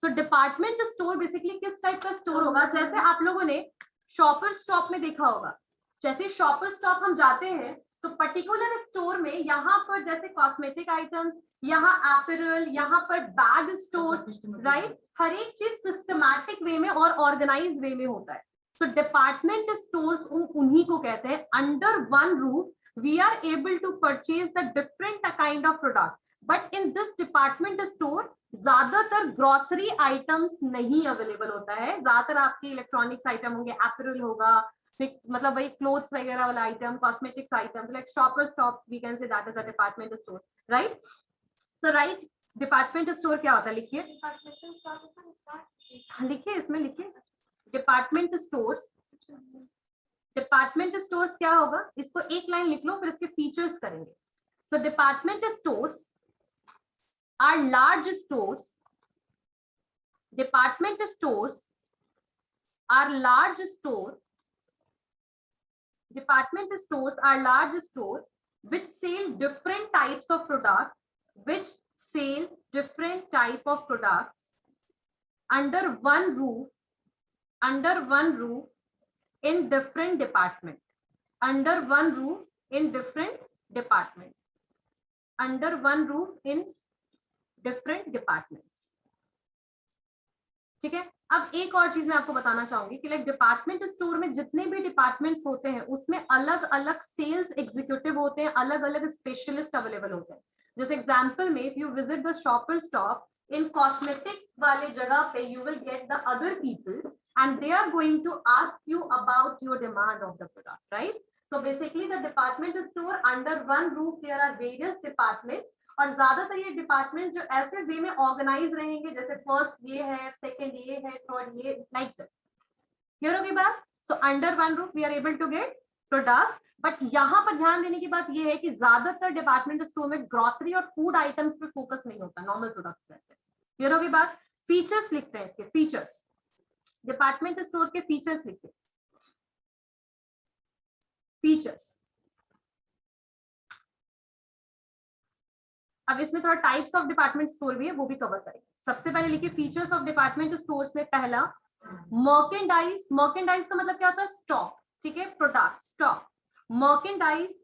सो department store basically किस type का store होगा, जैसे आप लोगों ने शॉपर स्टॉप में देखा होगा, जैसे शॉपर स्टॉप हम जाते हैं तो पर्टिकुलर स्टोर में यहाँ पर जैसे कॉस्मेटिक आइटम्स, यहाँ एपरल, यहाँ पर बैग स्टोर्स, राइट, हर एक चीज सिस्टमैटिक वे में और ऑर्गेनाइज वे में होता है। सो डिपार्टमेंट स्टोर्स उन्हीं को कहते हैं। Under one roof we are able to purchase the different kind of product, but in this department store ज्यादातर ग्रोसरी आइटम्स नहीं अवेलेबल होता है, ज्यादातर आपके इलेक्ट्रॉनिक्स आइटम होंगे, एपरल होगा, मतलब वही क्लोथ्स वगैरह वाला item, cosmetics item, like shopper stop we can say that is a department store, right. So right, department store क्या होता है, लिखिए, लिखिए इसमें लिखिए डिपार्टमेंट स्टोर्स। डिपार्टमेंट स्टोर्स क्या होगा, इसको एक लाइन लिख लो, फिर इसके फीचर्स करेंगे। So department stores are large stores, department stores are large store, department stores are large store which sell different types of products, which sell different type of products under one roof in different department, under one roof in different department, under one roof in different departments, ठीक है। अब एक और चीज मैं आपको बताना चाहूंगी कि लाइक डिपार्टमेंट स्टोर में जितने भी डिपार्टमेंट्स होते हैं उसमें अलग अलग सेल्स एग्जीक्यूटिव होते हैं, अलग अलग स्पेशलिस्ट अवेलेबल होते हैं। जैसे एग्जांपल में if you visit the shopper stop in cosmetic वाले जगह पे you will get the other people and they are going to ask you about your demand of the product, right. So basically the department store under one roof there are various departments, और ज्यादातर ये department जो ऐसे वे में organise रहेंगे, जैसे first ये है, सेकंड ये है, थर्ड ये, लाइक दैट, क्लियर होगी बात। So under one roof we are able to get products, but यहाँ पर ध्यान देने की बात ये है कि ज्यादातर डिपार्टमेंट स्टोर में ग्रोसरी और फूड आइटम्स पे फोकस नहीं होता, नॉर्मल प्रोडक्ट्स रहते हैं, क्लियर होगी बात। फीचर्स लिखते हैं, इसके फीचर्स, डिपार्टमेंट स्टोर के फीचर्स लिखते हैं, फीचर्स। अब इसमें थोड़ा टाइप्स ऑफ डिपार्टमेंट स्टोर भी है, वो भी कवर करेंगे। सबसे पहले लिखिए फीचर्स ऑफ डिपार्टमेंट स्टोर्स में पहला मर्केंडाइज। मर्केंडाइज का मतलब क्या होता है, स्टॉक, ठीक है, product stock. Merchandise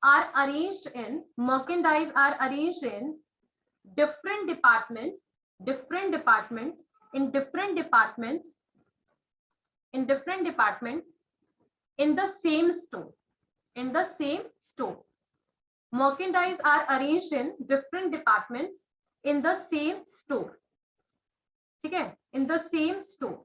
are arranged in, merchandise are arranged in different departments, different department, in different departments, in different department, in the same store, in the same store. Merchandise are arranged in different departments in the same store, ठीक है, in the same store,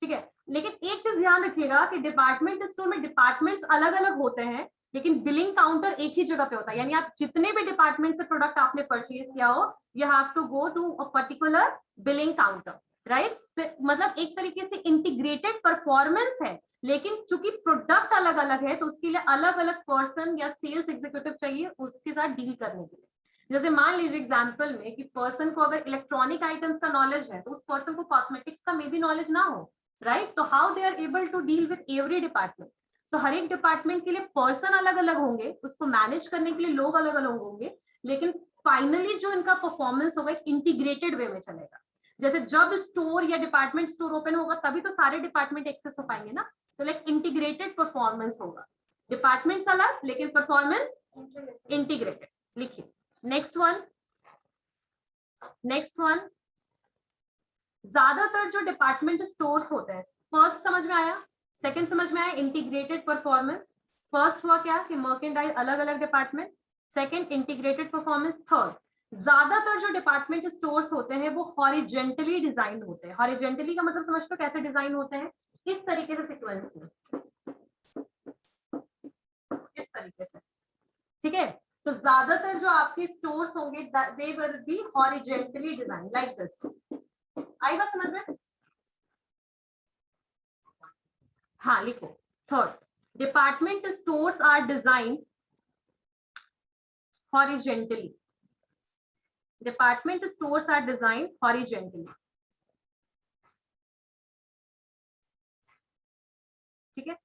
ठीक है। लेकिन एक चीज ध्यान रखिएगा कि डिपार्टमेंट स्टोर में डिपार्टमेंट्स अलग अलग होते हैं, लेकिन बिलिंग काउंटर एक ही जगह पे होता है, यानी आप जितने भी डिपार्टमेंट से प्रोडक्ट आपने परचेज किया हो, you have to go to a particular billing counter, right. मतलब एक तरीके से इंटीग्रेटेड परफॉर्मेंस है, लेकिन चूंकि प्रोडक्ट अलग अलग है तो उसके लिए अलग अलग पर्सन या सेल्स एग्जीक्यूटिव चाहिए उसके साथ डील करने के लिए। जैसे मान लीजिए एग्जांपल में कि पर्सन को अगर इलेक्ट्रॉनिक आइटम्स का नॉलेज है तो उस पर्सन को कॉस्मेटिक्स का मे बी नॉलेज ना हो, राइट। तो how they are able to deal with every department. So हर एक डिपार्टमेंट के लिए पर्सन अलग अलग होंगे, उसको मैनेज करने के लिए लोग अलग अलग होंगे, लेकिन फाइनली जो इनका परफॉर्मेंस होगा इंटीग्रेटेड वे में चलेगा। जैसे जब स्टोर या डिपार्टमेंट स्टोर ओपन होगा तभी तो सारे डिपार्टमेंट एक्सेस हो पाएंगे ना, तो लाइक इंटीग्रेटेड परफॉर्मेंस होगा, डिपार्टमेंट्स अलग लेकिन परफॉर्मेंस इंटीग्रेटेड। लिखिए नेक्स्ट वन, नेक्स्ट वन, ज्यादातर जो डिपार्टमेंट स्टोर्स होते हैं, फर्स्ट समझ में आया, सेकंड समझ में आया, इंटीग्रेटेड परफॉर्मेंस। फर्स्ट हुआ क्या कि मर्केंडाइज अलग अलग department, second integrated performance, third ज्यादातर जो डिपार्टमेंट स्टोर्स होते हैं वो हॉरिजेंटली डिजाइन होते हैं। हॉरिजेंटली का मतलब समझते हो कैसे डिजाइन होते हैं, इस तरीके से सीक्वेंस में, इस तरीके से, ठीक है। तो ज्यादातर जो आपके स्टोर्स होंगे they will be horizontally design like this. आई बात समझ में? हाँ लिखो, third, department stores are design horizontally, department stores are design horizontally, ठीक है।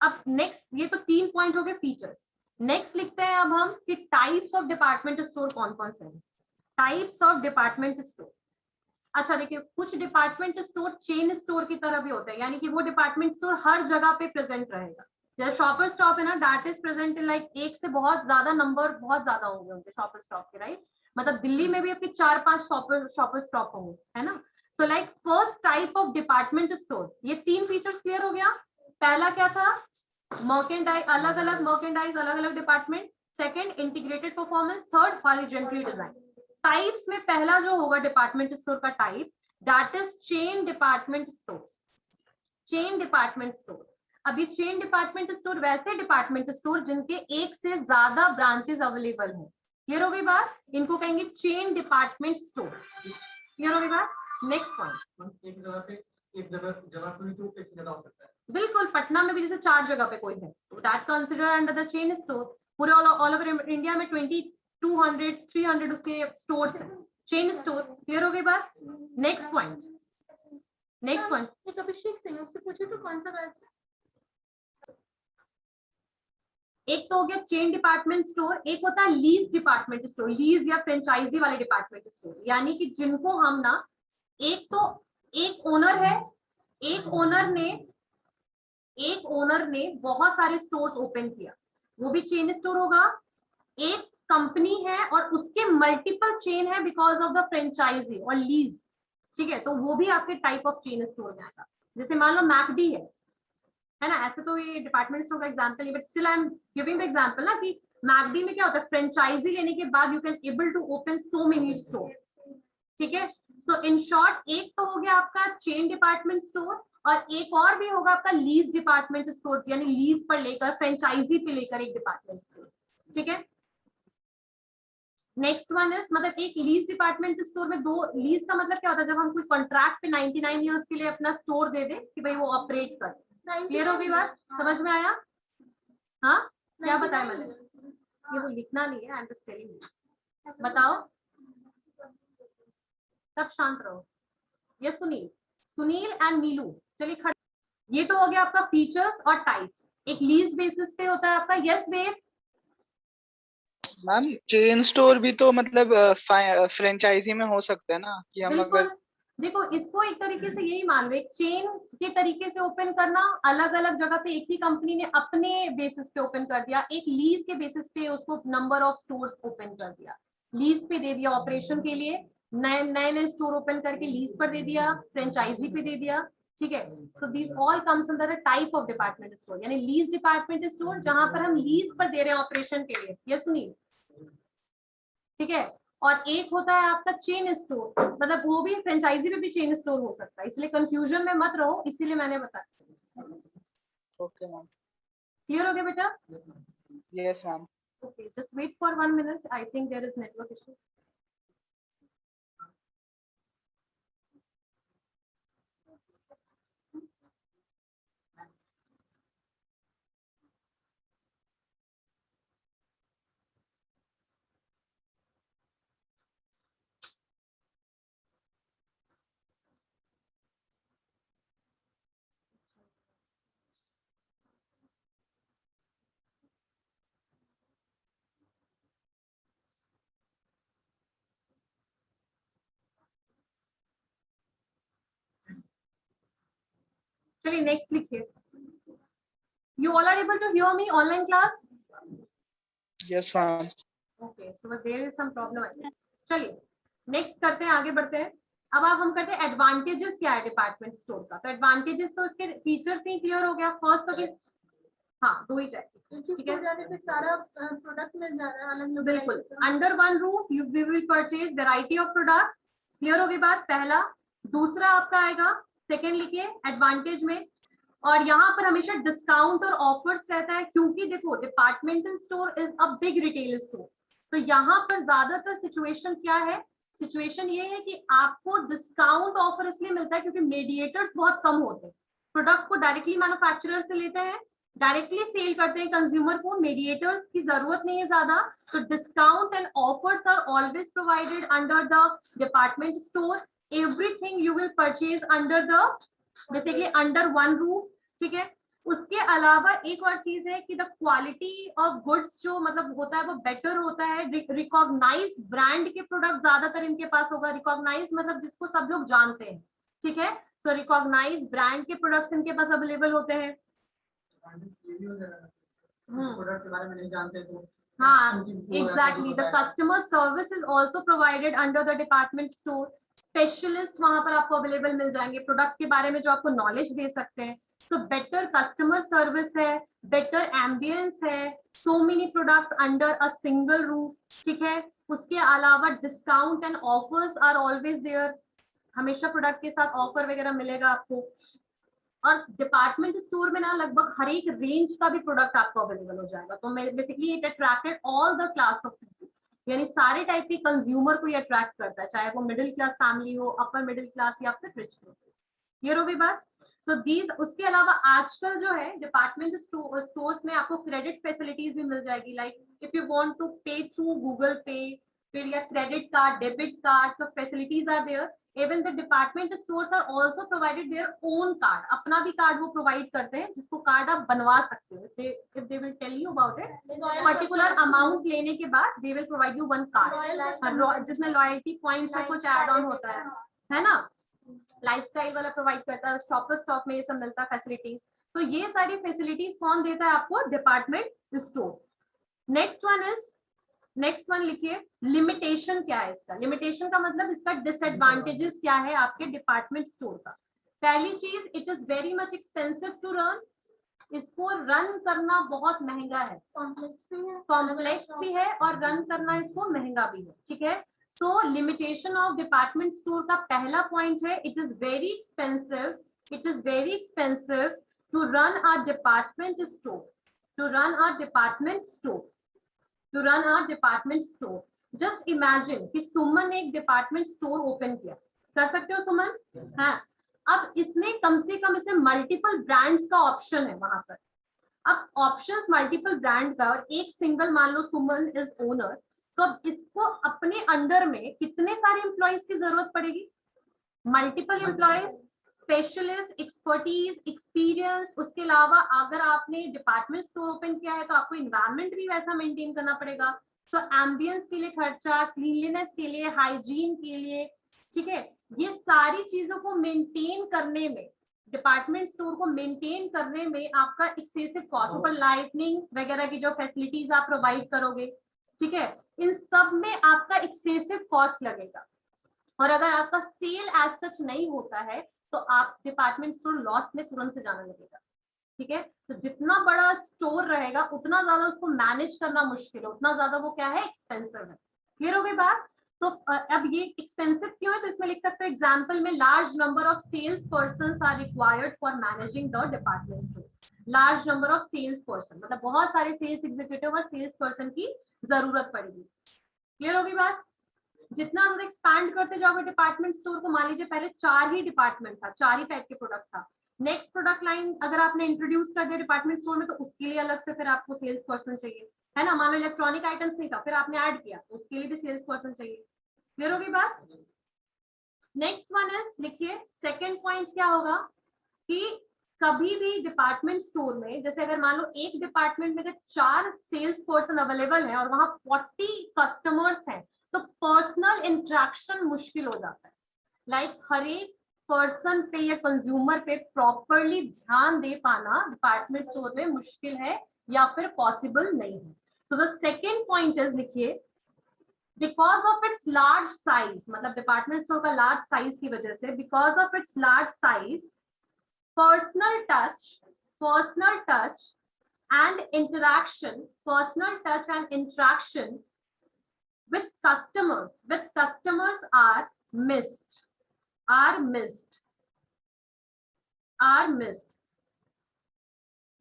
अब नेक्स्ट, ये तो 3 पॉइंट हो गए फीचर्स। नेक्स्ट लिखते हैं अब हम कि टाइप्स ऑफ डिपार्टमेंट स्टोर कौन कौन से हैं। Types of department store. अच्छा देखिए, कुछ डिपार्टमेंट स्टोर चेन स्टोर की तरह भी होते हैं, यानी कि वो डिपार्टमेंट स्टोर हर जगह पे प्रेजेंट रहेगा। जैसे शॉपर स्टॉप है ना, that is present in like एक से बहुत ज्यादा नंबर, बहुत ज्यादा होंगे उनके शॉपर स्टॉप के, राइट। मतलब दिल्ली में भी आपके 4-5 शॉपर स्टॉप होंगे, है ना। So like first type of department store, ये 3 फीचर्स क्लियर हो गया। पहला क्या था, मर्केंडाइज, अलग अलग मर्केंडाइज, अलग अलग department. Second, integrated performance. Third, horizontal design. Types में पहला जो होगा डिपार्टमेंट स्टोर का type, that is chain department store. Chain department store. अभी चेन डिपार्टमेंट स्टोर वैसे डिपार्टमेंट स्टोर जिनके एक से ज्यादा ब्रांचेस अवेलेबल है। क्लियर हो गई बात, इनको कहेंगे चेन डिपार्टमेंट स्टोर। क्लियर हो गई बात। नेक्स्ट पॉइंट, एक जगह पे एक जगह पे तो एक जगह हो सकता है, बिल्कुल। पटना में भी जैसे 4 जगह पे कोई है, तो that consider under the chain store. पूरे ऑल ओवर इंडिया में 200-300 उसके स्टोर्स हैं, चेन स्टोर। क्लियर हो गई बात। नेक्स्ट पॉइंट, नेक्स्ट पॉइंट, एक अभिषेक सिंह, उससे पूछो तो कौन सा ब्रांच है। एक तो हो गया चेन डिपार्टमेंट स्टोर, एक होता है लीज डिपार्टमेंट स्टोर, लीज या फ्रेंचाइजी वाले डिपार्टमेंट स्टोर, यानी कि जिनको हम ना, एक तो एक ओनर है, एक ओनर ने बहुत सारे स्टोर्स ओपन किया, वो भी चेन स्टोर होगा। एक कंपनी है और उसके मल्टीपल चेन है बिकॉज ऑफ द फ्रेंचाइजी और लीज, ठीक है, तो वो भी आपके टाइप ऑफ चेन स्टोर में आएगा। जैसे मान लो मैकडी है ना, ऐसे तो ये डिपार्टमेंट स्टोर का एग्जांपल है, but still I am giving the example ना, कि मैकडी में क्या होता है, फ्रेंचाइजी लेने के बाद you can able to open so many store, ठीक है। सो इन शॉर्ट, एक तो हो गया आपका चेन डिपार्टमेंट स्टोर, और एक और भी होगा आपका लीज डिपार्टमेंट स्टोर, यानी लीज पर लेकर, फ्रेंचाइजी पे लेकर एक डिपार्टमेंट स्टोर, ठीक है। नेक्स्ट वन इज, मतलब एक लीज डिपार्टमेंट स्टोर में दो, लीज का मतलब क्या होता है, जब हम कोई कॉन्ट्रैक्ट पे 99 ईयर्स के लिए अपना स्टोर दे दे कि भाई वो ऑपरेट कर। क्लियर हो गई बात, समझ में आया। हाँ, क्या बताया मैंने, ये वो लिखना नहीं है, I am just telling you. बताओ, सब शांत रहो। ये सुनील एंड नीलू, चलिए खड़े। ये तो हो गया आपका फीचर्स और टाइप्स। एक लीज बेसिस पे होता है आपका, yes wave. Ma'am chain store भी तो मतलब फ्रेंचाइजी में हो सकता है ना, कि हम बिल्कुल। अगर, देखो, इसको एक तरीके से यही मान लो, एक चेन के तरीके से ओपन करना, अलग अलग जगह पे एक ही कंपनी ने अपने बेसिस पे ओपन कर दिया, एक लीज के बेसिस पे उसको नंबर ऑफ स्टोर्स ओपन कर दिया, लीज पे दे दिया ऑपरेशन के लिए, नए नए स्टोर ओपन करके लीज पर दे दिया, फ्रेंचाइजी पे दे दिया, ठीक है। So this all comes under a type of department store, यानी लीज डिपार्टमेंट स्टोर जहां पर हम लीज पर दे रहे हैं ऑपरेशन के लिए, ये सुनिए, ठीक है। और एक होता है आपका चेन स्टोर, मतलब वो भी फ्रेंचाइजी में भी चेन स्टोर हो सकता है, इसलिए कंफ्यूजन में मत रहो, इसीलिए मैंने बताया। ओके मैम, क्लियर हो गया बेटा। Yes ma'am. Okay, just wait for 1 minute, I think there is network issue. चलिए नेक्स्ट लिखिए। You all are able to hear me online class. Yes ma'am. Okay, so but there is some problem I guess. चलिए next करते हैं, आगे बढ़ते हैं। अब आप हम करते हैं एडवांटेजेस क्या है डिपार्टमेंट स्टोर का। तो एडवांटेजेस तो इसके फीचर्स ही क्लियर हो गया। फर्स्ट तो हाँ, 2 ही टाइप, ठीक है, जाने पे सारा प्रोडक्ट मिल जा रहा है अलग, बिल्कुल। Under one roof you we will purchase variety of products. Clear हो गई बात, पहला। दूसरा आपका आएगा, सेकंड लिखिए एडवांटेज में, और यहाँ पर हमेशा डिस्काउंट और ऑफर्स रहता है, क्योंकि देखो departmental store is a big retail store, तो यहाँ पर ज्यादातर सिचुएशन क्या है, सिचुएशन ये है कि आपको डिस्काउंट ऑफर इसलिए मिलता है क्योंकि मीडिएटर्स बहुत कम होते हैं, प्रोडक्ट को डायरेक्टली मैन्युफैक्चरर से लेते हैं, डायरेक्टली सेल करते हैं कंज्यूमर को, मीडिएटर्स की जरूरत नहीं है ज्यादा, तो discount and offers are always provided under the department store. Everything you will purchase under the, basically under one roof, ठीक है। उसके अलावा एक और चीज है कि द क्वालिटी ऑफ गुड्स जो मतलब होता है वो बेटर होता है। रिकॉग्नाइज ब्रांड के प्रोडक्ट ज्यादातर इनके पास होगा। रिकॉग्नाइज मतलब जिसको सब लोग जानते हैं, ठीक है। सो रिकॉग्नाइज ब्रांड के प्रोडक्ट्स इनके पास अवेलेबल होते हैं। प्रोडक्ट के बारे में नहीं जानते तो हाँ, exactly. The customer service is also provided under the department store. Specialist वहां पर आपको अवेलेबल मिल जाएंगे प्रोडक्ट के बारे में जो आपको नॉलेज दे सकते हैं। सो बेटर कस्टमर सर्विस है, बेटर एम्बियंस है, so many products under a single roof, ठीक है। उसके अलावा discount and offers are always there, हमेशा प्रोडक्ट के साथ ऑफर वगैरह मिलेगा आपको। और डिपार्टमेंट स्टोर में ना लगभग हर एक रेंज का भी प्रोडक्ट आपको अवेलेबल हो जाएगा। तो basically it attracted all the class of people, यानी सारे टाइप के कंज्यूमर को ये अट्रैक्ट करता है, चाहे वो मिडिल क्लास फैमिली हो, अपर मिडिल क्लास या फिर रिच हो। क्लियर हो गई बात? सो दीज, उसके अलावा आजकल जो है डिपार्टमेंट स्टोर्स में आपको क्रेडिट फैसिलिटीज भी मिल जाएगी। Like if you want to पे थ्रू गूगल पे, फिर या क्रेडिट कार्ड, डेबिट कार्ड, तो facilities are there. Even the department stores are also provided their own card, अपना भी कार्ड वो प्रोवाइड करते हैं जिसको कार्ड आप बनवा सकते हो। If they will tell you about it, particular amount लेने के बाद they will provide you one card जिसमें लॉयल्टी पॉइंट्स और कुछ एड ऑन होता है ना। लाइफस्टाइल वाला प्रोवाइड करता है, शॉपर स्टॉप में ये सब मिलता है फैसिलिटीज। तो ये सारी फैसिलिटीज कौन देता है आपको? Department store. नेक्स्ट वन लिखिए, लिमिटेशन क्या है इसका? लिमिटेशन का मतलब इसका डिसएडवांटेजेस क्या है आपके डिपार्टमेंट स्टोर का? पहली चीज, it is very much expensive to run. इसको रन करना बहुत महंगा है, कॉम्प्लेक्स भी है और रन करना इसको महंगा भी है, ठीक है। सो लिमिटेशन ऑफ डिपार्टमेंट स्टोर का पहला पॉइंट है, it is very expensive, it is very expensive to run a department store, to run a department store, to run a department store. Just imagine कि सुमन ने एक डिपार्टमेंट स्टोर ओपन किया, कर सकते हो सुमन? हाँ, अब इसने कम से कम इसे मल्टीपल ब्रांड्स का ऑप्शन है वहां पर। अब ऑप्शंस मल्टीपल ब्रांड का और एक सिंगल, मान लो सुमन इज ओनर, तो अब इसको अपने अंडर में कितने सारे एम्प्लॉइज की जरूरत पड़ेगी? Multiple employees, specialist, expertise, experience. उसके अलावा अगर आपने डिपार्टमेंट स्टोर ओपन किया है तो आपको इन्वायरमेंट भी वैसा मेंटेन करना पड़ेगा। तो एम्बियंस के लिए खर्चा, क्लीनलीनेस के लिए, हाइजीन के लिए, ठीक है। ये सारी चीजों को मेंटेन करने में, डिपार्टमेंट स्टोर को मेंटेन करने में आपका एक्सेसिव कॉस्ट, ऊपर लाइटनिंग वगैरह की जो फैसिलिटीज आप प्रोवाइड करोगे, ठीक है, इन सब में आपका एक्सेसिव कॉस्ट लगेगा। और अगर आपका सेल एज सच नहीं होता है तो आप डिपार्टमेंट स्टोर लॉस में तुरंत से जाने लगेगा, ठीक है। तो जितना बड़ा स्टोर रहेगा उतना ज्यादा उसको मैनेज करना मुश्किल है, उतना ज्यादा वो क्या है, एक्सपेंसिव है। क्लियर हो गई बात? तो अब ये एक्सपेंसिव क्यों है, तो इसमें लिख सकते हो एग्जांपल में, large number of sales persons are required for managing the department store. Large number of sales person मतलब बहुत सारे सेल्स एग्जीक्यूटिव और सेल्स पर्सन की जरूरत पड़ेगी। क्लियर होगी बात? जितना हम एक्सपैंड करते जाओगे डिपार्टमेंट स्टोर को, मान लीजिए पहले 4 ही डिपार्टमेंट था, 4 ही टाइप के प्रोडक्ट था, नेक्स्ट प्रोडक्ट लाइन अगर आपने इंट्रोड्यूस कर दिया डिपार्टमेंट स्टोर में तो उसके लिए अलग से फिर आपको सेल्स पर्सन चाहिए, है ना। मान लो इलेक्ट्रॉनिक आइटम्स नहीं था, फिर आपने ऐड किया तो उसके लिए भी सेल्स पर्सन चाहिए। क्लियर होगी बात? नेक्स्ट वन इज, लिखिए सेकेंड पॉइंट क्या होगा कि कभी भी डिपार्टमेंट स्टोर में, जैसे अगर मान लो एक डिपार्टमेंट में अगर 4 सेल्स पर्सन अवेलेबल है और वहां 40 कस्टमर्स हैं तो पर्सनल इंटरेक्शन मुश्किल हो जाता है। लाइक हर एक पर्सन पे या कंज्यूमर पे प्रॉपरली ध्यान दे पाना डिपार्टमेंट स्टोर में मुश्किल है या फिर पॉसिबल नहीं है। So the second point is, लिखिए because of its large size, मतलब डिपार्टमेंट स्टोर का लार्ज साइज की वजह से, because of its large size, personal touch and interaction with customers are missed.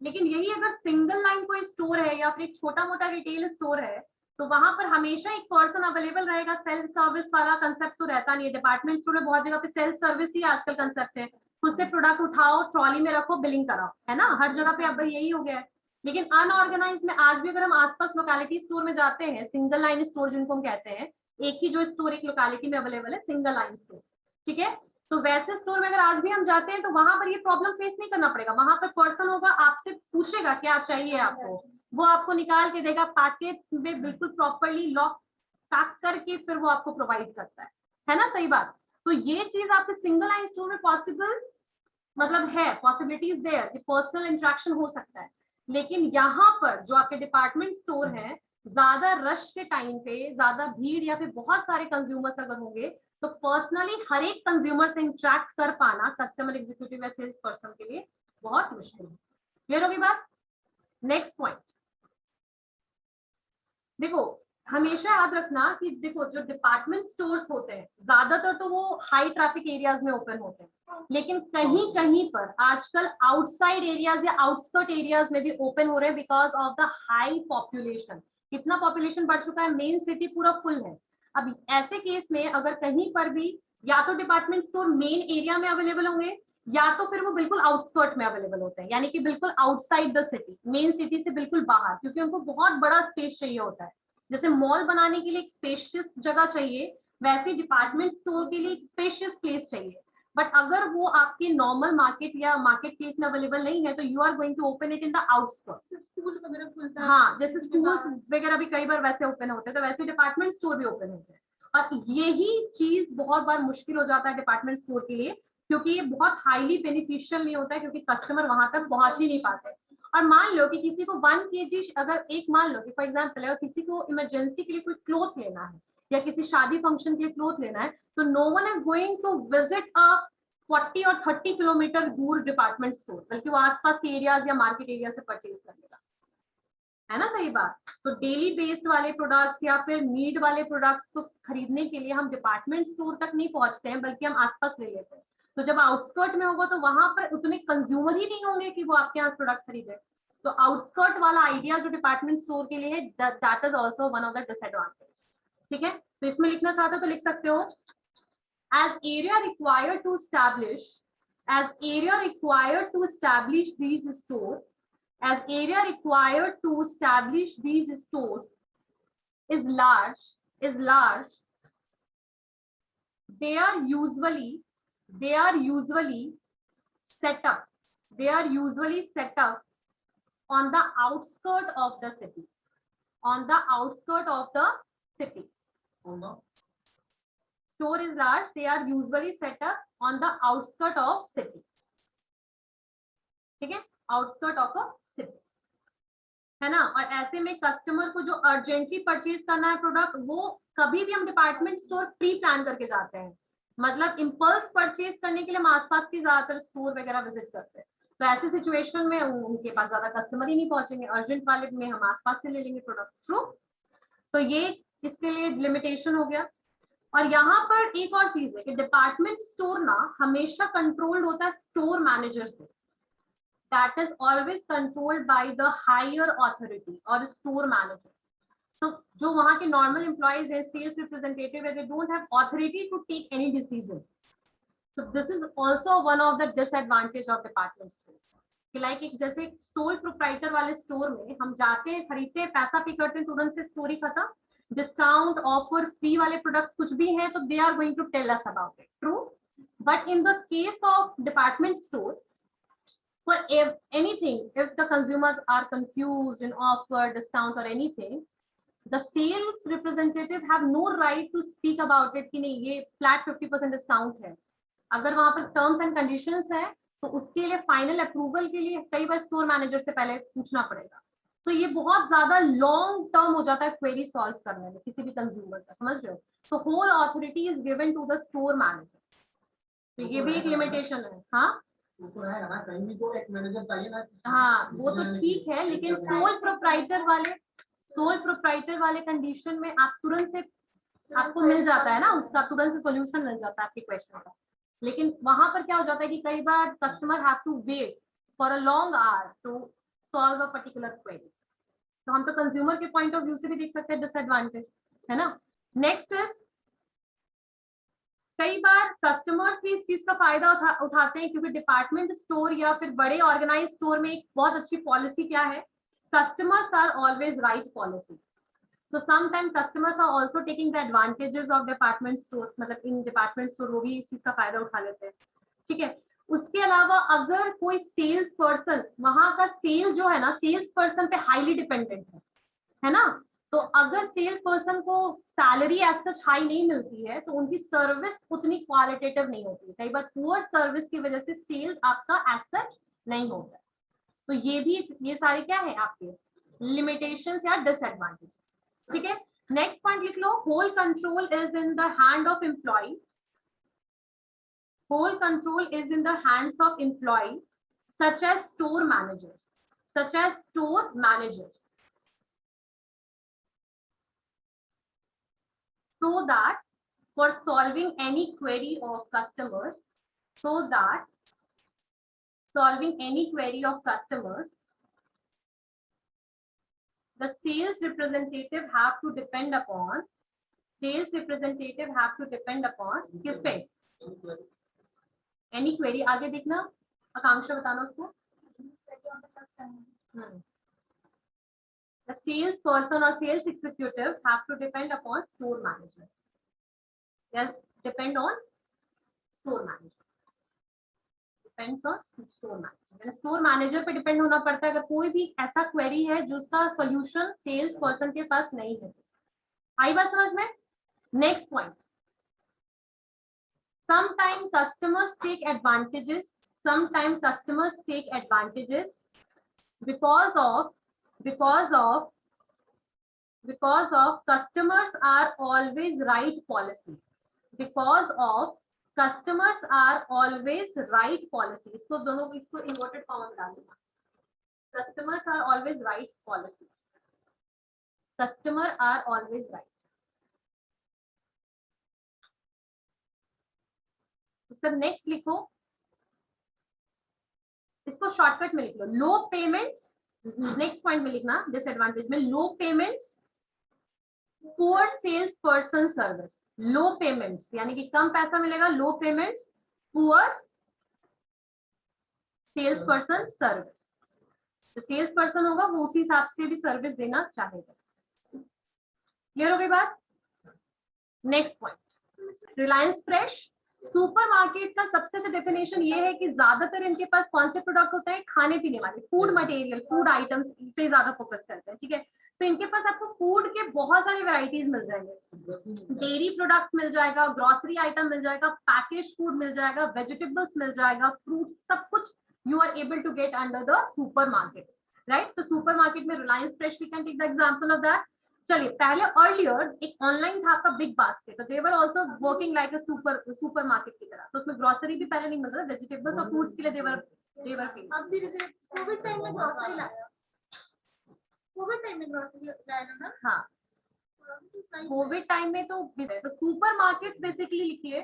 लेकिन यही अगर सिंगल लाइन कोई स्टोर है या फिर एक छोटा मोटा रिटेल स्टोर है तो वहां पर हमेशा एक पर्सन अवेलेबल रहेगा। सेल्फ सर्विस वाला कंसेप्ट तो रहता नहीं है। डिपार्टमेंट स्टोर में बहुत जगह पे सेल्फ सर्विस ही आजकल कंसेप्ट है, खुद से प्रोडक्ट उठाओ, ट्रॉली में रखो, बिलिंग कराओ, है ना। हर जगह पे अब यही हो गया है। लेकिन अनऑर्गेनाइज में आज भी अगर हम आसपास लोकेलिटी स्टोर में जाते हैं, सिंगल लाइन स्टोर जिनको हम कहते हैं, एक ही जो स्टोर एक लोकेलिटी में अवेलेबल है, सिंगल लाइन स्टोर, ठीक है, तो वैसे स्टोर में अगर आज भी हम जाते हैं तो वहां पर ये प्रॉब्लम फेस नहीं करना पड़ेगा, वहां पर पर्सन होगा, आपसे पूछेगा क्या चाहिए आपको, वो आपको निकाल के देगा, पैकेट में बिल्कुल प्रॉपरली लॉक पैक करके फिर वो आपको प्रोवाइड करता है ना, सही बात। तो ये चीज आपके सिंगल लाइन स्टोर में पॉसिबल मतलब है, पॉसिबिलिटीज देयर कि पर्सनल इंटरेक्शन हो सकता है। लेकिन यहाँ पर जो आपके डिपार्टमेंट स्टोर है, ज्यादा रश के टाइम पे, ज्यादा भीड़ या फिर बहुत सारे कंज्यूमर्स अगर होंगे तो पर्सनली हर एक कंज्यूमर से इंटरेक्ट कर पाना कस्टमर एग्जीक्यूटिव या सेल्स पर्सन के लिए बहुत मुश्किल है। क्लियर होगी बात? नेक्स्ट पॉइंट देखो, हमेशा याद रखना कि देखो जो डिपार्टमेंट स्टोर्स होते हैं ज्यादातर तो वो हाई ट्रैफिक एरियाज में ओपन होते हैं, लेकिन कहीं कहीं पर आजकल आउटसाइड एरियाज या आउटस्कर्ट एरियाज में भी ओपन हो रहे हैं because of the high population. कितना पॉपुलेशन बढ़ चुका है, मेन सिटी पूरा फुल है। अब ऐसे केस में अगर कहीं पर भी या तो डिपार्टमेंट स्टोर मेन एरिया में अवेलेबल होंगे या तो फिर वो बिल्कुल आउटस्कर्ट में अवेलेबल होते हैं, यानी कि बिल्कुल outside the city, main city से बिल्कुल बाहर, क्योंकि उनको बहुत बड़ा स्पेस चाहिए होता है। जैसे मॉल बनाने के लिए एक स्पेशियस जगह चाहिए, वैसे डिपार्टमेंट स्टोर के लिए एक स्पेशियस प्लेस चाहिए। बट अगर वो आपके नॉर्मल मार्केट या मार्केट प्लेस में अवेलेबल नहीं है तो you are going to open it in the outskirt. School वगैरह खुलता है, हाँ, जैसे स्कूल्स वगैरह भी कई बार वैसे ओपन होते हैं, तो वैसे डिपार्टमेंट स्टोर भी ओपन होते हैं। और यही चीज बहुत बार मुश्किल हो जाता है डिपार्टमेंट स्टोर के लिए, क्योंकि ये बहुत हाईली बेनिफिशियल नहीं होता है, क्योंकि कस्टमर वहां तक पहुंच ही नहीं पाते। और मान लो कि किसी को 1 kg, अगर एक मान लो कि फॉर एग्जाम्पल अगर किसी को इमरजेंसी के लिए कोई क्लोथ लेना है या किसी शादी फंक्शन के लिए क्लोथ लेना है, तो no one is going to visit a 40 और 30 किलोमीटर दूर डिपार्टमेंट स्टोर, बल्कि वो आसपास के एरियाज या मार्केट एरिया से परचेज कर लेगा, है ना, सही बात। तो डेली बेस्ड वाले प्रोडक्ट्स या फिर नीड वाले प्रोडक्ट्स को खरीदने के लिए हम डिपार्टमेंट स्टोर तक नहीं पहुंचते हैं, बल्कि हम आसपास ले लेते हैं। तो जब आउटस्कर्ट में होगा तो वहां पर उतने कंज्यूमर ही नहीं होंगे कि वो आपके यहाँ प्रोडक्ट खरीदे। तो आउटस्कर्ट वाला आइडिया जो डिपार्टमेंट स्टोर के लिए है, that is also one of the disadvantage. ठीक है, तो इसमें लिखना चाहते हो तो लिख सकते हो, as area required to establish these stores, as area required to establish these stores is large, they are usually set up on the outskirt of the city, Store is large, they are usually set up on the outskirt of city. ठीक है, outskirt of a city, है ना। और ऐसे में customer को जो urgently purchase करना है प्रोडक्ट, वो कभी भी हम डिपार्टमेंट स्टोर प्री प्लान करके जाते हैं, मतलब इम्पल्स परचेज करने के लिए हम आसपास के ज्यादातर स्टोर वगैरह विजिट करते हैं। तो ऐसी सिचुएशन में उनके पास ज्यादा कस्टमर ही नहीं पहुंचेंगे, अर्जेंट वाले में हम आसपास से ले लेंगे प्रोडक्ट। ट्रू। तो ये इसके लिए लिमिटेशन हो गया। और यहाँ पर एक और चीज है कि डिपार्टमेंट स्टोर ना हमेशा कंट्रोल्ड होता है स्टोर मैनेजर से, that is always controlled by the higher authority और स्टोर मैनेजर। तो जो वहां के नॉर्मल एम्प्लॉइज है, सेल्स रिप्रेजेंटेटिव है, they don't have authority to take any decision. So this is also one of the disadvantage of department store. कि like एक जैसे सोल प्रोप्राइटर वाले स्टोर में हम जाते हैं, खरीदते हैं, पैसा पे करते हैं, तुरंत से स्टोरी खत्म, डिस्काउंट ऑफर फ्री वाले प्रोडक्ट्स कुछ भी है तो they are going to tell us about it. True. But in the case of department store, for anything, if the consumers are confused in offer, discount or anything, the sales representative have no right to speak about it कि नहीं ये flat 50% discount है। अगर वहां पर terms and conditions है तो उसके लिए फाइनल अप्रूवल के लिए कई बार स्टोर मैनेजर से पहले पूछना पड़ेगा। तो ये बहुत ज्यादा लॉन्ग टर्म हो जाता है क्वेरी सॉल्व करने में किसी भी कंज्यूमर का, समझ रहे हो। So whole authority is given to the store manager. तो ये भी एक लिमिटेशन है। हाँ तो है ना, कहीं भी तो एक मैनेजर चाहिए ना। हाँ वो तो ठीक है, लेकिन सोल प्रोप्राइटर वाले कंडीशन में आप तुरंत से आपको मिल जाता है ना, उसका तुरंत से सोल्यूशन मिल जाता है आपके क्वेश्चन का। लेकिन वहां पर क्या हो जाता है कि कई बार customer have to wait for a long hour to solve a particular query. तो हम तो कंज्यूमर के पॉइंट ऑफ व्यू से भी देख सकते हैं डिसएडवांटेज, है ना। नेक्स्ट इज, कई बार कस्टमर्स भी इस चीज का फायदा उठाते हैं, क्योंकि डिपार्टमेंट स्टोर या फिर बड़े ऑर्गेनाइज स्टोर में एक बहुत अच्छी पॉलिसी क्या है, customers are always right policy. So sometimes customers are also taking the advantages of department store, मतलब इन department store वो भी इस चीज का फायदा उठा लेते हैं, ठीक है। उसके अलावा अगर कोई सेल्स पर्सन, वहां का सेल जो है ना, सेल्स पर्सन पे हाईली डिपेंडेंट है ना, तो अगर सेल्स पर्सन को सैलरी एज सच हाई नहीं मिलती है तो उनकी सर्विस उतनी क्वालिटेटिव नहीं होती है। कई बार पुअर सर्विस की वजह से सेल आपका एज सच नहीं होता है। तो ये सारे क्या है आपके लिमिटेशंस या डिसएडवांटेजेस, ठीक है। नेक्स्ट पॉइंट लिख लो, whole control is in the hand of employ, whole control is in the hands of employ such as store managers, such as store managers, so that for solving any query of customers, so that solving any query of customers, the sales representative have to depend upon, sales representative have to depend upon किस पे, any query, आगे देखना, आकांक्षा बताना उसको। The sales person or sales executive have to depend upon store manager. They depend on store manager. Depends on store manager. Store manager पे depend होना पड़ता है अगर कोई भी ऐसा query है जो उसका solution sales person के पास नहीं है। आई बात समझ में? Next point. Sometimes customers take advantages. Sometimes customers take advantages because of customers are always right policy, because of customers are always right policy, इसको दोनों इसको inverted comma में डालूंगा, customers are always right policy, customer are always right। इसका next लिखो, इसको shortcut में लिख लो, लो पेमेंट्स, नेक्स्ट पॉइंट में लिखना डिसएडवांटेज में, low payments, poor sales person service, low payments यानी कि कम पैसा मिलेगा, low payments, poor sales person service, जो सेल्स पर्सन होगा वो उसी हिसाब से भी सर्विस देना चाहेगा। क्लियर हो गई बात? Next point, Reliance fresh, supermarket का सबसे अच्छा डेफिनेशन ये है कि ज्यादातर इनके पास कौन से प्रोडक्ट होते हैं, खाने पीने वाले, फूड मटेरियल, फूड आइटम्स पे ज्यादा फोकस करते हैं, ठीक है। तो इनके पास आपको फूड के बहुत सारी वैरायटीज मिल जाएंगे, डेयरी प्रोडक्ट्स मिल जाएगा, ग्रोसरी आइटम मिल जाएगा, पैकेज फूड मिल जाएगा, वेजिटेबल्स मिल जाएगा, फ्रूट्स, सब कुछ you are able to get under the supermarket, right. तो सुपरमार्केट में Reliance fresh we can take the example of that. चलिए, पहले अर्लियर एक ऑनलाइन था आपका बिग बास्केट, तो they were also working like a supermarket की तरह, तो उसमें ग्रोसरी भी पहले नहीं मिलता था, वेजिटेबल्स और फ्रूट्स के लिए देवर कोविड टाइम में ग्रोसरी लाया, कोविड टाइम में ग्रोसरी लाया ना। हाँ, कोविड टाइम में तो सुपरमार्केट्स बेसिकली लिखिए,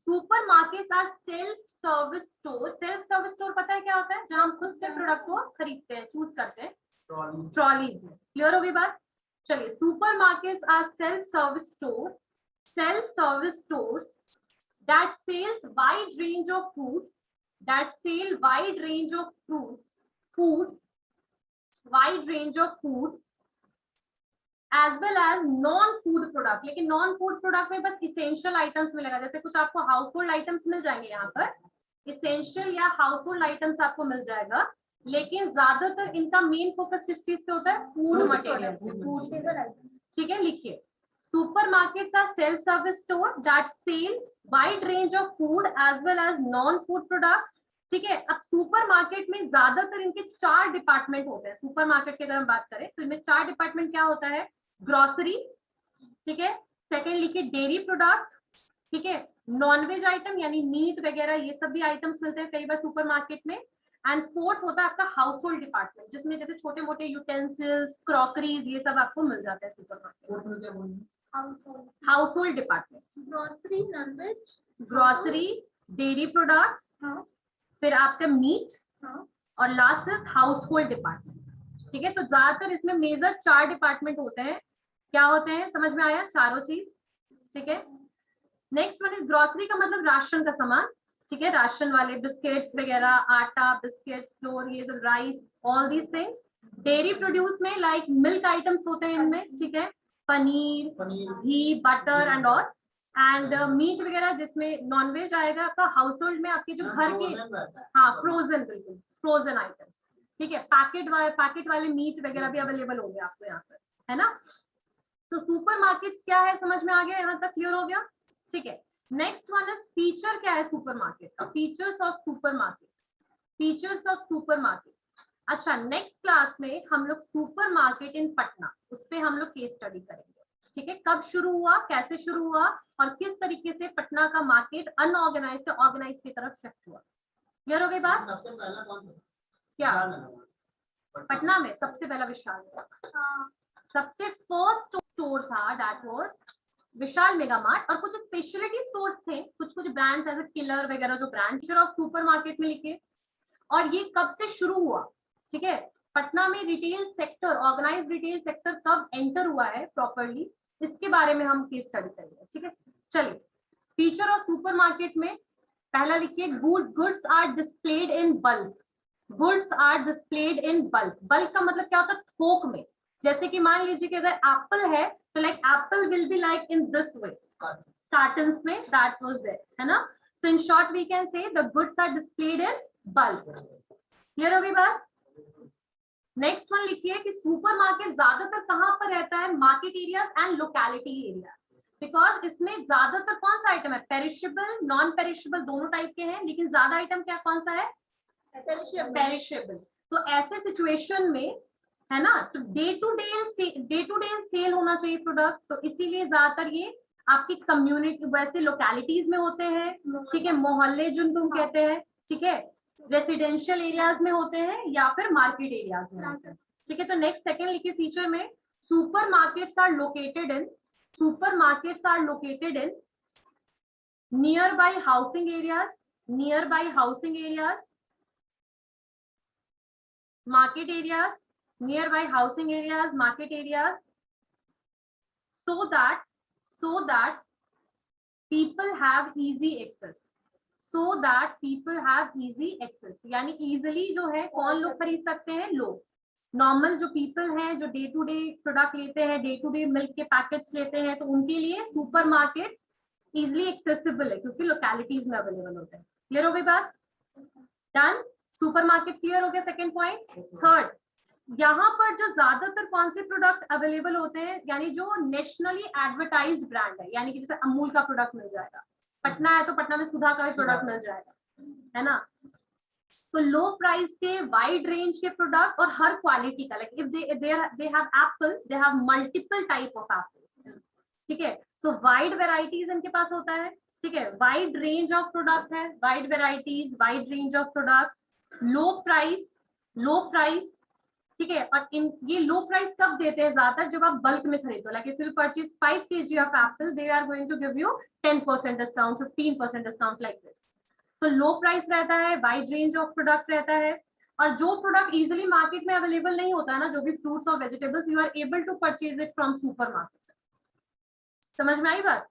supermarkets are self service store. Self service store पता है क्या होता है? जहां हम खुद से प्रोडक्ट को खरीदते हैं, चूज करते हैं, ट्रॉलीज में। क्लियर हो गई बात? चलिए, supermarkets are self service stores that sells wide range of food, that sell wide range of wide range of food as well as non food product। लेकिन non food product में बस essential items मिलेगा, जैसे कुछ आपको household items मिल जाएंगे, यहाँ पर essential या household items आपको मिल जाएगा, लेकिन ज्यादातर इनका मेन फोकस किस चीज पे होता है? फूड मटेरियल, फूड, ठीक है। लिखिए, supermarkets are self service store that sell wide range of food as well as non food product, ठीक है। अब सुपरमार्केट में ज्यादातर इनके 4 डिपार्टमेंट होते हैं। सुपरमार्केट की अगर हम बात करें तो इनमें 4 डिपार्टमेंट क्या होता है? ग्रोसरी, ठीक है, सेकेंड लिखिए डेयरी प्रोडक्ट, ठीक है, नॉनवेज आइटम यानी मीट वगैरह, ये सब भी आइटम्स मिलते हैं कई बार सुपरमार्केट में, एंड फोर्थ होता है आपका हाउस होल्ड डिपार्टमेंट, जिसमें जैसे छोटे मोटे यूटेंसिल्स, क्रॉकरीज, ये सब आपको मिल जाता है supermarket. House hold department, grocery, nonveg, grocery, dairy products, फिर आपका मीट, और last is house hold department, ठीक है। तो ज्यादातर इसमें मेजर 4 डिपार्टमेंट होते हैं। क्या होते हैं? समझ में आया? चारों चीज, ठीक है। नेक्स्ट वन इज ग्रोसरी का मतलब राशन का सामान, ठीक है, राशन वाले बिस्किट्स वगैरह, आटा, बिस्किट्स, फ्लोर, ये सब, rice, all these things. Dairy produce में लाइक मिल्क आइटम्स होते हैं इनमें, ठीक है, paneer, ghee, butter and all, and meat वगैरह जिसमें नॉनवेज आएगा आपका हाउस होल्ड में, आपके जो घर के, हाँ फ्रोजन, बिल्कुल फ्रोजन आइटम्स, ठीक है, पैकेट वाले मीट वगैरह भी अवेलेबल होंगे आपको यहाँ पर, है ना। तो सुपरमार्केट्स क्या है, समझ में आ गया, यहाँ तक क्लियर हो गया, ठीक है। नेक्स्ट वन इज फीचर क्या है सुपरमार्केट का, features of supermarket, features of supermarket. अच्छा, नेक्स्ट क्लास में हम लोग सुपरमार्केट इन पटना, उस पे हम लोग केस स्टडी करेंगे, ठीक है। कब शुरू हुआ, कैसे शुरू हुआ, और किस तरीके से पटना का मार्केट अनऑर्गेनाइज से ऑर्गेनाइज की तरफ शिफ्ट हुआ। क्लियर हो गई बात। सबसे पहला कौन था? क्या पटना में सबसे पहला विशाल, सबसे फर्स्ट स्टोर था that was Vishal mega mart, और कुछ स्पेशलिटी स्टोर्स थे, कुछ ब्रांड्स एज किलर वगैरह जो ब्रांड, फीचर ऑफ सुपरमार्केट में लिखे। और ये कब से शुरू हुआ, ठीक है, पटना में retail sector, organised retail sector कब एंटर हुआ है प्रॉपर्ली, इसके बारे में हम केस स्टडी करेंगे, ठीक है। चलिए, फीचर ऑफ सुपरमार्केट में पहला लिखिए, goods are displayed in bulk, goods are displayed in bulk. Bulk का मतलब क्या होता है, थोक में। जैसे कि मान लीजिए कि अगर एप्पल है तो like apple will be like in this way, cartons में, दैट वाज देयर, है ना। So in short we can say the goods are displayed in bulk. Clear हो गई बात। नेक्स्ट वन लिखिए कि सुपरमार्केट ज्यादातर कहां पर रहता है, market areas and locality areas, because इसमें ज्यादातर कौन सा आइटम है, पेरिशेबल, नॉन पेरिशेबल दोनों टाइप के हैं, लेकिन ज्यादा आइटम क्या कौन सा है, पेरिशेबल। तो ऐसे सिचुएशन में, है ना, तो डे टू डे सेल होना चाहिए प्रोडक्ट, तो इसीलिए ज्यादातर ये आपकी कम्युनिटी, वैसे लोकेलिटीज में होते हैं, ठीक है, मोहल्ले जिनको हम कहते हैं, ठीक है, रेसिडेंशियल एरियाज में होते हैं या फिर मार्केट एरियाज में होते हैं, ठीक है। तो नेक्स्ट सेकंड लिखिए फीचर में, supermarkets are located in near by housing areas, market areas, nearby housing areas, market areas, so that people have easy access, यानी easily जो है कौन लोग खरीद सकते हैं, लोग नॉर्मल जो पीपल हैं, जो डे टू डे प्रोडक्ट लेते हैं, डे टू डे मिल्क के पैकेट्स लेते हैं, तो उनके लिए सुपरमार्केट्स इजिली एक्सेसिबल है क्योंकि लोकेलिटीज में अवेलेबल होते हैं। क्लियर हो गई बात, डन। सुपरमार्केट क्लियर हो गया, सेकंड पॉइंट। थर्ड, यहाँ पर जो ज्यादातर कौन से प्रोडक्ट अवेलेबल होते हैं, यानी जो नेशनली एडवर्टाइज्ड ब्रांड है, यानी कि जैसे अमूल का प्रोडक्ट मिल जाएगा, पटना है तो पटना में सुधा का भी प्रोडक्ट मिल जाएगा, है ना। तो लो प्राइस के वाइड रेंज के प्रोडक्ट और हर क्वालिटी का, like if they have Apple, they have multiple type of apples, ठीक है। सो वाइड वेराइटीज इनके पास होता है, ठीक है, वाइड रेंज ऑफ प्रोडक्ट है, wide varieties, wide range of products, low price, ठीक है। और इन ये लो प्राइस कब देते हैं, ज्यादातर जब आप बल्क में खरीदो, like if you purchase 5 kg of Apple, they are going to give you 10% discount, 15% discount, like this. So low price रहता है, वाइड रेंज ऑफ प्रोडक्ट रहता है, और जो प्रोडक्ट इजिली मार्केट में अवेलेबल नहीं होता है ना, जो भी फ्रूट्स और vegetables, you are able to purchase it from supermarket. समझ में आई बात।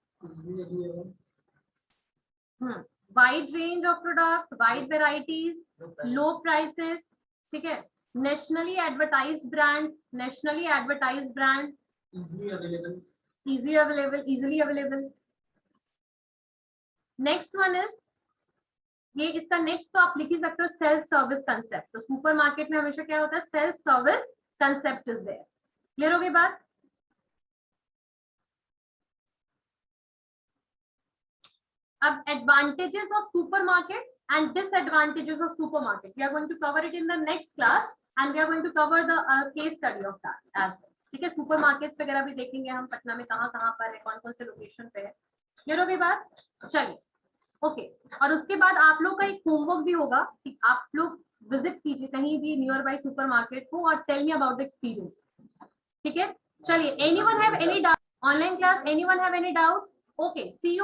Wide range of product, wide varieties, low prices, ठीक है, nationally advertised brand, easily available. Next one is, ये इसका नेक्स्ट तो आप लिख ही सकते हो, सेल्फ सर्विस कंसेप्ट। तो सुपरमार्केट में हमेशा क्या होता है, self service concept is there. Clear हो गई बात। अब advantages of supermarket and disadvantages of supermarket, we are going to cover it in the next class and we are going to cover the case study of that as well, ठीक है। Supermarkets वगैरह भी देखेंगे हम, पटना में कहाँ कहाँ पर है, कौन कौन से लोकेशन पे है। क्लियर हो गई बात। चलिए, ओके। और उसके बाद आप लोग का एक होमवर्क भी होगा कि आप लोग विजिट कीजिए कहीं भी नियर बाय सुपरमार्केट को और tell me about the experience, ठीक है। चलिए, anyone have any doubt, online class, anyone have any doubt, okay, C you.